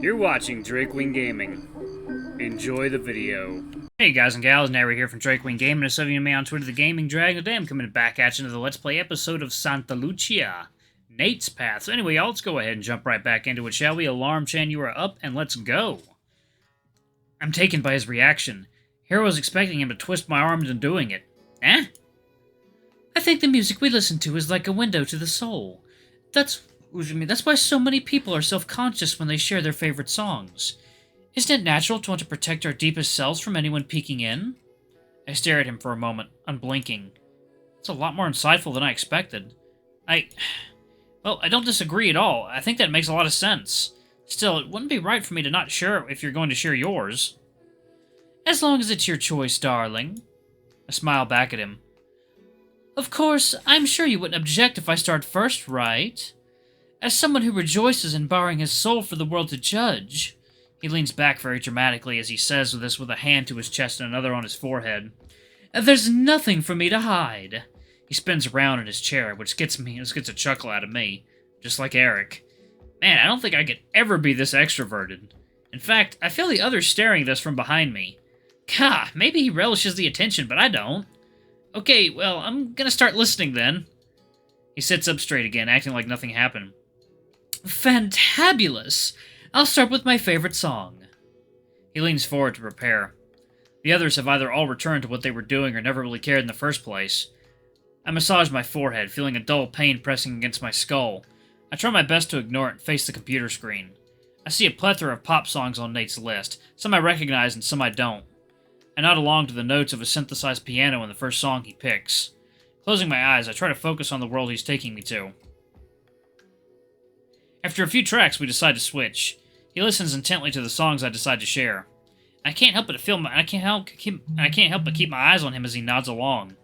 You're watching Drakewing Gaming. Enjoy the video. Hey guys and gals, Nary here from Drakewing Gaming, and some of you me on Twitter, the Gaming Dragon. Today I'm coming back at you into the Let's Play episode of Santa Lucia, Nate's Path. So anyway, y'all, let's go ahead and jump right back into it, shall we? Alarm Chan, you are up, and let's go. I'm taken by his reaction. Hero was expecting him to twist my arms and doing it. Eh? I think the music we listen to is like a window to the soul. That's why so many people are self-conscious when they share their favorite songs. Isn't it natural to want to protect our deepest selves from anyone peeking in? I stare at him for a moment, unblinking. It's a lot more insightful than I expected. Well, I don't disagree at all. I think that makes a lot of sense. Still, it wouldn't be right for me to not share it if you're going to share yours. As long as it's your choice, darling. I smile back at him. Of course, I'm sure you wouldn't object if I start first, right? As someone who rejoices in baring his soul for the world to judge. He leans back very dramatically as he says this with a hand to his chest and another on his forehead. There's nothing for me to hide. He spins around in his chair, which gets a chuckle out of me, just like Eric. Man, I don't think I could ever be this extroverted. In fact, I feel the others staring at us from behind me. Gah, maybe he relishes the attention, but I don't. Okay, well, I'm gonna start listening then. He sits up straight again, acting like nothing happened. Fantabulous! I'll start with my favorite song. He leans forward to prepare. The others have either all returned to what they were doing or never really cared in the first place. I massage my forehead, feeling a dull pain pressing against my skull. I try my best to ignore it and face the computer screen. I see a plethora of pop songs on Nate's list, some I recognize and some I don't. I nod along to the notes of a synthesized piano in the first song he picks. Closing my eyes, I try to focus on the world he's taking me to. After a few tracks, we decide to switch. He listens intently to the songs I decide to share. I can't help but keep my eyes on him as he nods along.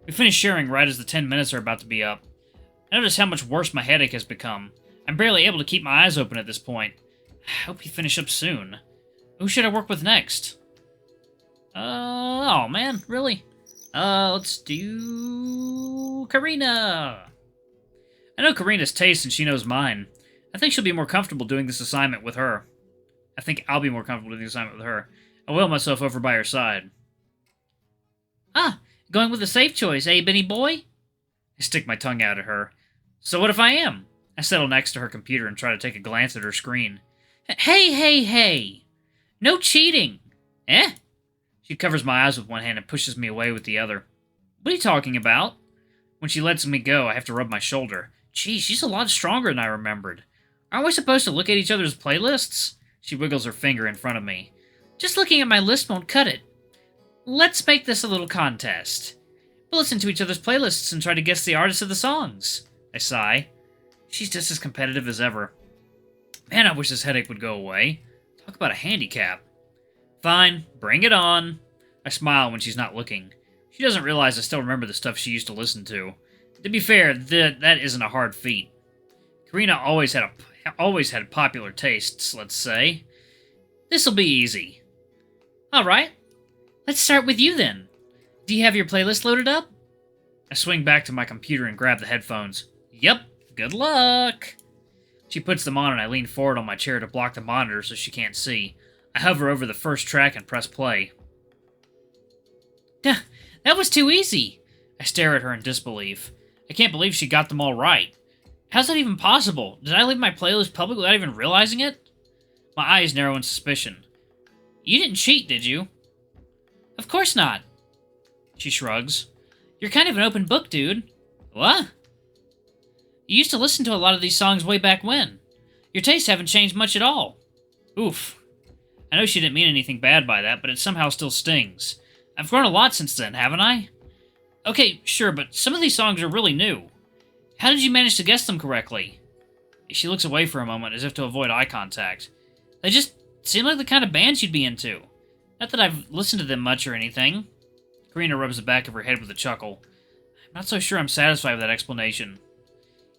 We finish sharing right as the 10 minutes are about to be up. I notice how much worse my headache has become. I'm barely able to keep my eyes open at this point. I hope he finish up soon. Who should I work with next? Oh man, really? Let's do Karina. I know Karina's taste and she knows mine. I think she'll be more comfortable doing this assignment with her. I think I'll be more comfortable doing the assignment with her. I will myself over by her side. Ah, going with a safe choice, eh, Benny boy? I stick my tongue out at her. So what if I am? I settle next to her computer and try to take a glance at her screen. Hey! No cheating! Eh? She covers my eyes with one hand and pushes me away with the other. What are you talking about? When she lets me go, I have to rub my shoulder. Gee, she's a lot stronger than I remembered. Aren't we supposed to look at each other's playlists? She wiggles her finger in front of me. Just looking at my list won't cut it. Let's make this a little contest. We'll listen to each other's playlists and try to guess the artists of the songs. I sigh. She's just as competitive as ever. Man, I wish this headache would go away. Talk about a handicap. Fine, bring it on. I smile when she's not looking. She doesn't realize I still remember the stuff she used to listen to. To be fair, that isn't a hard feat. Karina always had popular tastes, let's say. This'll be easy. Alright, let's start with you then. Do you have your playlist loaded up? I swing back to my computer and grab the headphones. Yep, good luck. She puts them on and I lean forward on my chair to block the monitor so she can't see. I hover over the first track and press play. Duh, that was too easy. I stare at her in disbelief. I can't believe she got them all right. How's that even possible? Did I leave my playlist public without even realizing it? My eyes narrow in suspicion. You didn't cheat, did you? Of course not. She shrugs. You're kind of an open book, dude. What? You used to listen to a lot of these songs way back when. Your tastes haven't changed much at all. Oof. I know she didn't mean anything bad by that, but it somehow still stings. I've grown a lot since then, haven't I? Okay, sure, but some of these songs are really new. How did you manage to guess them correctly? She looks away for a moment as if to avoid eye contact. They just seem like the kind of bands you'd be into. Not that I've listened to them much or anything. Karina rubs the back of her head with a chuckle. I'm not so sure I'm satisfied with that explanation.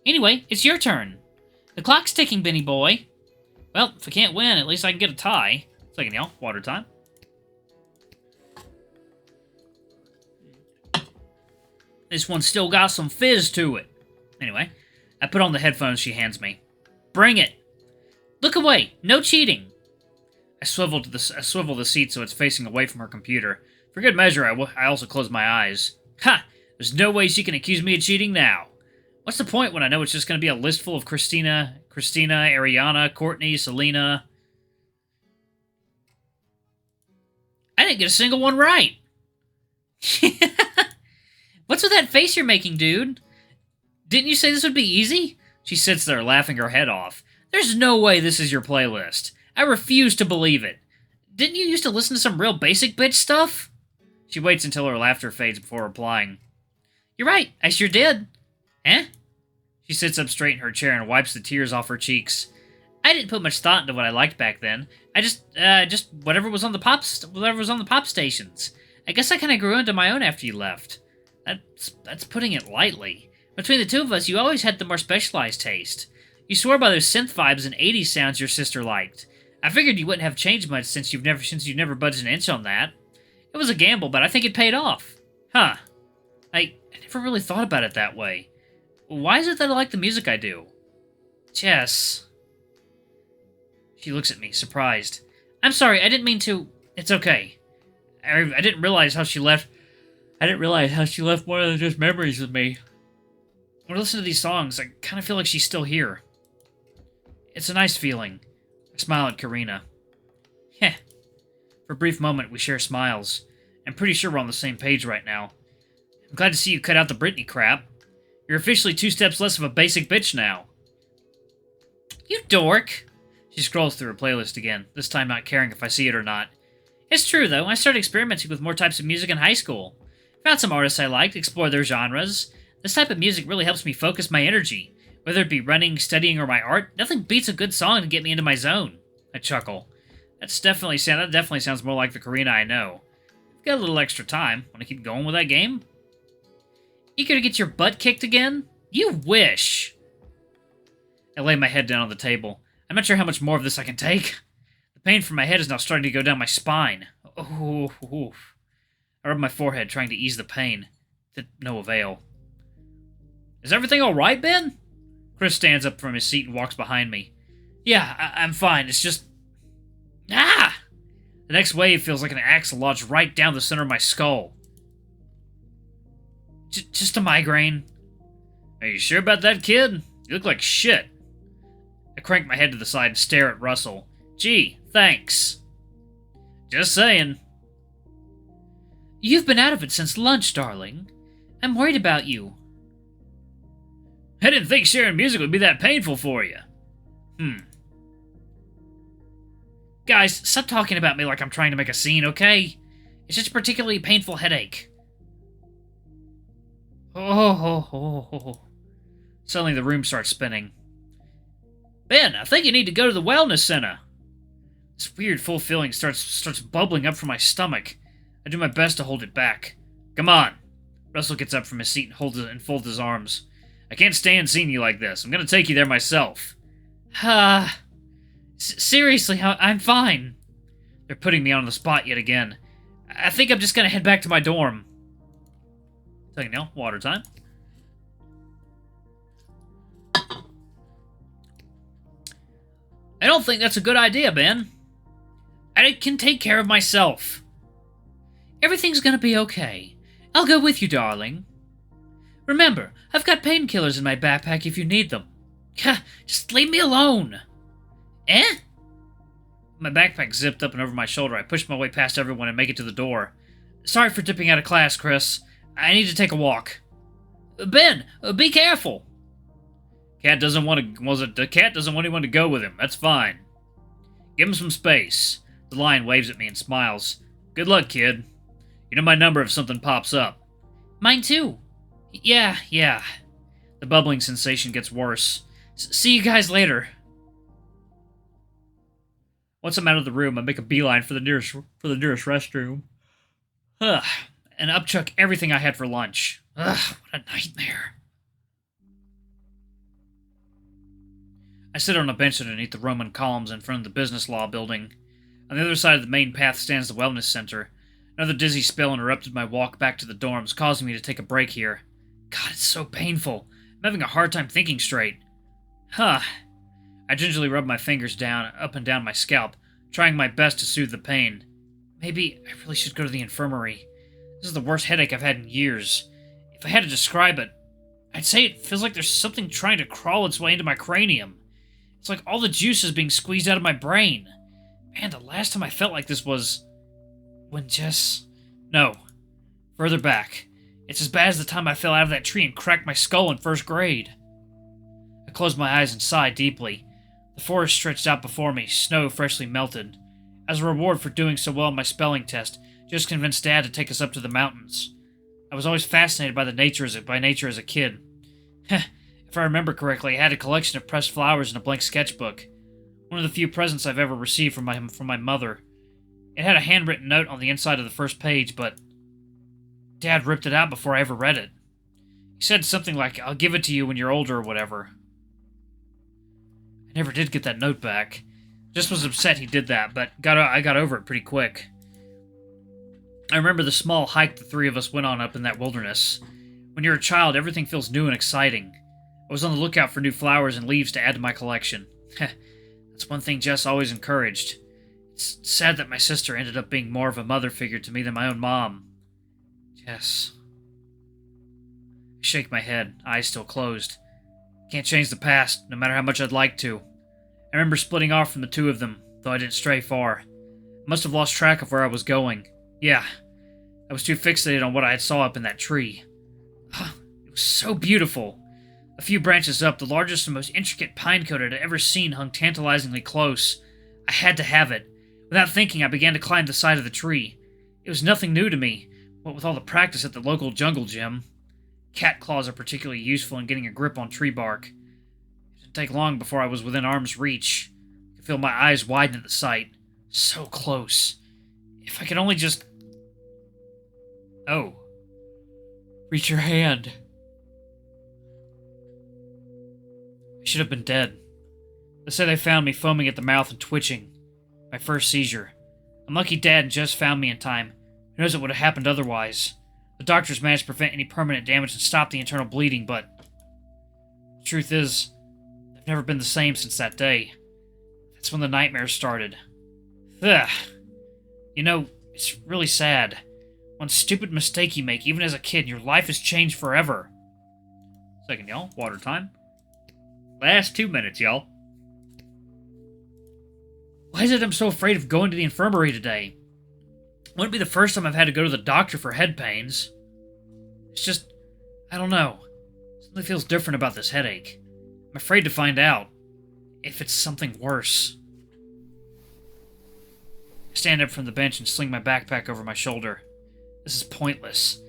Anyway, it's your turn. The clock's ticking, Benny boy. Well, if I can't win, at least I can get a tie. Second, y'all. Water time. This one's still got some fizz to it. Anyway, I put on the headphones she hands me. Bring it! Look away! No cheating! I swivel the seat so it's facing away from her computer. For good measure, I also close my eyes. Ha! There's no way she can accuse me of cheating now. What's the point when I know it's just going to be a list full of Christina, Ariana, Courtney, Selena? I didn't get a single one right. What's with that face you're making, dude? Didn't you say this would be easy? She sits there laughing her head off. There's no way this is your playlist. I refuse to believe it. Didn't you used to listen to some real basic bitch stuff? She waits until her laughter fades before replying. You're right, I sure did. Eh? She sits up straight in her chair and wipes the tears off her cheeks. I didn't put much thought into what I liked back then. I just whatever was on the pop stations. I guess I kind of grew into my own after you left. That's putting it lightly. Between the two of us, you always had the more specialized taste. You swore by those synth vibes and 80s sounds your sister liked. I figured you wouldn't have changed much since you've never budged an inch on that. It was a gamble, but I think it paid off. Huh. I never really thought about it that way. Why is it that I like the music I do? Jess. She looks at me, surprised. I'm sorry, I didn't mean to... It's okay. I didn't realize how she left... more than just memories with me. When I listen to these songs, I kind of feel like she's still here. It's a nice feeling. I smile at Karina. Heh. For a brief moment, we share smiles. I'm pretty sure we're on the same page right now. I'm glad to see you cut out the Britney crap. You're officially 2 steps less of a basic bitch now. You dork! She scrolls through her playlist again, this time not caring if I see it or not. It's true, though. I started experimenting with more types of music in high school. Found some artists I liked, explored their genres. This type of music really helps me focus my energy. Whether it be running, studying, or my art, nothing beats a good song to get me into my zone. I chuckle. That definitely sounds more like the Karina I know. We've got a little extra time. Want to keep going with that game? Eager to get your butt kicked again? You wish! I lay my head down on the table. I'm not sure how much more of this I can take. The pain from my head is now starting to go down my spine. Oh. I rub my forehead, trying to ease the pain. To no avail. Is everything alright, Ben? Chris stands up from his seat and walks behind me. Yeah, I'm fine. It's just... Ah! The next wave feels like an axe lodged right down the center of my skull. Just a migraine. Are you sure about that, kid? You look like shit. I crank my head to the side and stare at Russell. Gee, thanks. Just saying. You've been out of it since lunch, darling. I'm worried about you. I didn't think sharing music would be that painful for you. Guys, stop talking about me like I'm trying to make a scene, okay? It's just a particularly painful headache. Oh. Suddenly the room starts spinning. Ben, I think you need to go to the wellness center. This weird full feeling starts bubbling up from my stomach. I do my best to hold it back. Come on. Russell gets up from his seat and folds his arms. I can't stand seeing you like this. I'm gonna take you there myself. Seriously, I'm fine. They're putting me on the spot yet again. I think I'm just gonna head back to my dorm. Taking now, water time. I don't think that's a good idea, Ben. I can take care of myself. Everything's gonna be okay. I'll go with you, darling. Remember, I've got painkillers in my backpack if you need them. Just leave me alone. Eh? My backpack's zipped up and over my shoulder. I push my way past everyone and make it to the door. Sorry for dipping out of class, Chris. I need to take a walk. Ben, be careful. The cat doesn't want anyone to go with him. That's fine. Give him some space. The lion waves at me and smiles. Good luck, kid. You know my number if something pops up. Mine too. Yeah. The bubbling sensation gets worse. See you guys later. Once I'm out of the room, I make a beeline for the nearest restroom. And upchuck everything I had for lunch. What a nightmare. I sit on a bench underneath the Roman columns in front of the business law building. On the other side of the main path stands the wellness center. Another dizzy spell interrupted my walk back to the dorms, causing me to take a break here. God, it's so painful. I'm having a hard time thinking straight. I I gingerly rubbed my fingers up and down my scalp, trying my best to soothe the pain. Maybe I really should go to the infirmary. This is the worst headache I've had in years. If I had to describe it, I'd say it feels like there's something trying to crawl its way into my cranium. It's like all the juice is being squeezed out of my brain. Man, the last time I felt like this was... when Jess... No. Further back. It's as bad as the time I fell out of that tree and cracked my skull in first grade. I closed my eyes and sighed deeply. The forest stretched out before me, snow freshly melted. As a reward for doing so well on my spelling test, just convinced Dad to take us up to the mountains. I was always fascinated by nature as a kid. If I remember correctly, I had a collection of pressed flowers and a blank sketchbook. One of the few presents I've ever received from my mother. It had a handwritten note on the inside of the first page, but Dad ripped it out before I ever read it. He said something like, "I'll give it to you when you're older," or whatever. I never did get that note back. Just was upset he did that, but I got over it pretty quick. I remember the small hike the three of us went on up in that wilderness. When you're a child, everything feels new and exciting. I was on the lookout for new flowers and leaves to add to my collection. That's one thing Jess always encouraged. It's sad that my sister ended up being more of a mother figure to me than my own mom. Jess. I shake my head, eyes still closed. Can't change the past, no matter how much I'd like to. I remember splitting off from the two of them, though I didn't stray far. I must have lost track of where I was going. Yeah, I was too fixated on what I had saw up in that tree. It was so beautiful. A few branches up, the largest and most intricate pine coat I'd ever seen hung tantalizingly close. I had to have it. Without thinking, I began to climb the side of the tree. It was nothing new to me, what with all the practice at the local jungle gym. Cat claws are particularly useful in getting a grip on tree bark. It didn't take long before I was within arm's reach. I could feel my eyes widen at the sight. So close. If I could only just... Oh. Reach your hand. I should have been dead. They say they found me foaming at the mouth and twitching. My first seizure. I'm lucky Dad just found me in time. Who knows what would have happened otherwise. The doctors managed to prevent any permanent damage and stop the internal bleeding, but... the truth is, I've never been the same since that day. That's when the nightmares started. Ugh. You know, it's really sad. One stupid mistake you make, even as a kid, and your life has changed forever. Second, y'all. Water time. Last 2 minutes, y'all. Why is it I'm so afraid of going to the infirmary today? Wouldn't be the first time I've had to go to the doctor for head pains. It's just... I don't know. Something feels different about this headache. I'm afraid to find out. If it's something worse. I stand up from the bench and sling my backpack over my shoulder. This is pointless.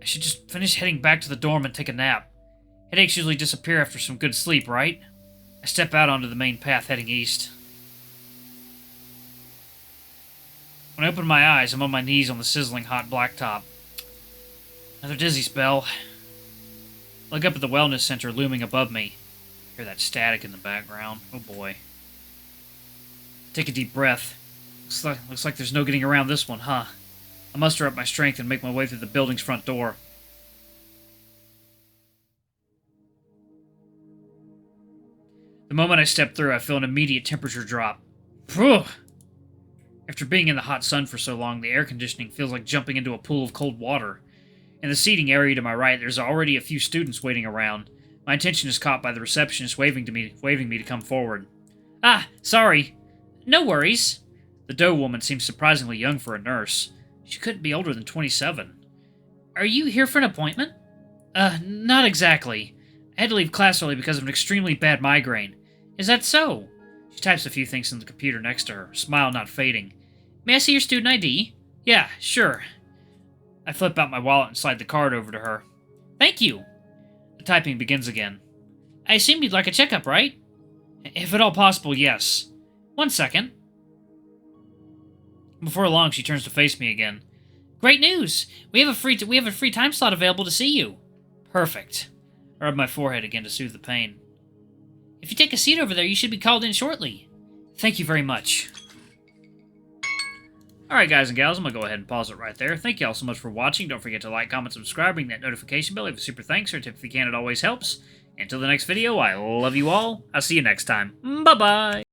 I should just finish heading back to the dorm and take a nap. Headaches usually disappear after some good sleep, right? I step out onto the main path heading east. When I open my eyes, I'm on my knees on the sizzling hot blacktop. Another dizzy spell. I look up at the wellness center looming above me. I hear that static in the background. Oh boy. Take a deep breath. Looks like there's no getting around this one, huh? I muster up my strength and make my way through the building's front door. The moment I step through, I feel an immediate temperature drop. Phew! After being in the hot sun for so long, the air conditioning feels like jumping into a pool of cold water. In the seating area to my right, there's already a few students waiting around. My attention is caught by the receptionist waving me to come forward. Ah, sorry. No worries. The dough woman seems surprisingly young for a nurse. She couldn't be older than 27. Are you here for an appointment? Not exactly. I had to leave class early because of an extremely bad migraine. Is that so? She types a few things in the computer next to her, smile not fading. May I see your student ID? Yeah, sure. I flip out my wallet and slide the card over to her. Thank you. The typing begins again. I assume you'd like a checkup, right? If at all possible, yes. 1 second. Before long, she turns to face me again. Great news! We have a free time slot available to see you. Perfect. I rub my forehead again to soothe the pain. If you take a seat over there, you should be called in shortly. Thank you very much. Alright guys and gals, I'm going to go ahead and pause it right there. Thank you all so much for watching. Don't forget to like, comment, subscribe, ring that notification bell. Leave a super thanks or a tip if you can, it always helps. Until the next video, I love you all. I'll see you next time. Bye-bye!